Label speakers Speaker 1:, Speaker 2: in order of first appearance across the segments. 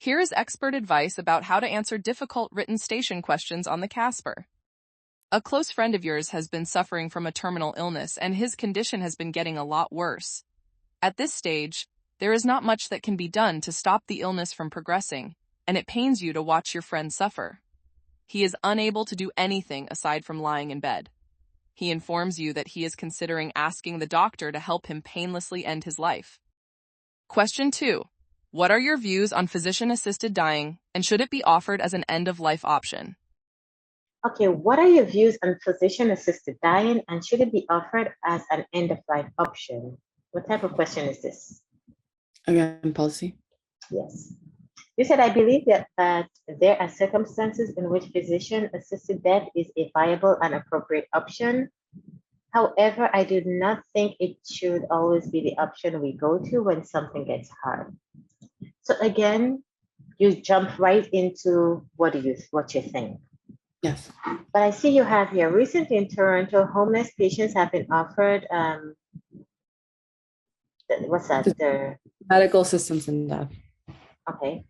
Speaker 1: Here is expert advice about how to answer difficult written station questions on the CASPer. A close friend of yours has been suffering from a terminal illness and his condition has been getting a lot worse. At this stage, there is not much that can be done to stop the illness from progressing, and it pains you to watch your friend suffer. He is unable to do anything aside from lying in bed. He informs you that he is considering asking the doctor to help him painlessly end his life. Question 2. What are your views on physician-assisted dying, and should it be offered as an end-of-life option?
Speaker 2: Okay, what are your views on physician-assisted dying, and should it be offered as an end-of-life option? What type of question is this?
Speaker 3: Again, policy.
Speaker 2: Yes. You said, I believe that there are circumstances in which physician-assisted death is a viable and appropriate option. However, I do not think it should always be the option we go to when something gets hard. So again, you jump right into what you think.
Speaker 3: Yes.
Speaker 2: But I see you have here, recently in Toronto, homeless patients have been offered, what's that? The
Speaker 3: medical assistance in death.
Speaker 2: Okay.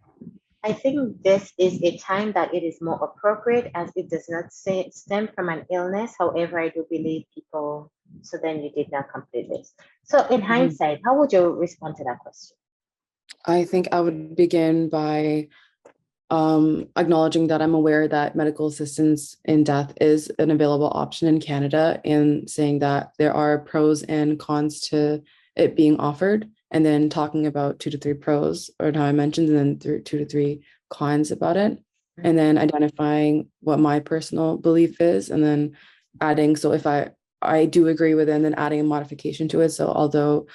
Speaker 2: I think this is a time that it is more appropriate as it does not stem from an illness. However, I do believe people, so then you did not complete this. So in hindsight, how would you respond to that question?
Speaker 3: I think I would begin by acknowledging that I'm aware that medical assistance in death is an available option in Canada, and saying that there are pros and cons to it being offered, and then talking about 2 to 3 pros, or how I mentioned, and then 2 to 3 cons about it, and then identifying what my personal belief is, and then adding, so if I do agree with it, and then adding a modification to it. So although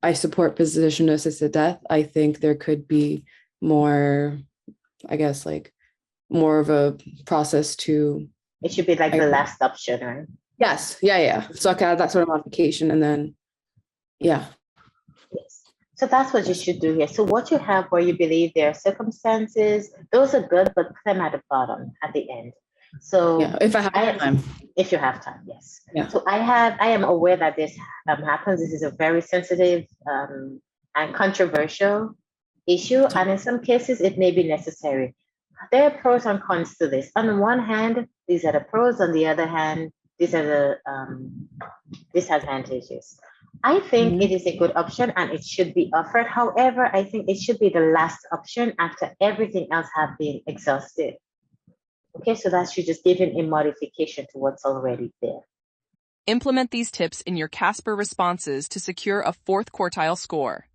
Speaker 3: I support physician-assisted death, I think there could be more, I guess, like more of a process to.
Speaker 2: It should be like the last option, right?
Speaker 3: Yes. Yeah. So I can add that sort of modification, and then, yeah.
Speaker 2: Yes. So that's what you should do here. So what you have where you believe there are circumstances, those are good, but put them at the bottom, at the end. So
Speaker 3: yeah, if I have time.
Speaker 2: If you have time, yes.
Speaker 3: Yeah.
Speaker 2: So I am aware that this happens. This is a very sensitive and controversial issue, and in some cases it may be necessary. There are pros and cons to this. On one hand, these are the pros. On the other hand, these are the disadvantages. I think it is a good option and it should be offered. However, I think it should be the last option after everything else have been exhausted. Okay, so that should just give a modification to what's already there.
Speaker 1: Implement these tips in your CASPer responses to secure a 4th quartile score.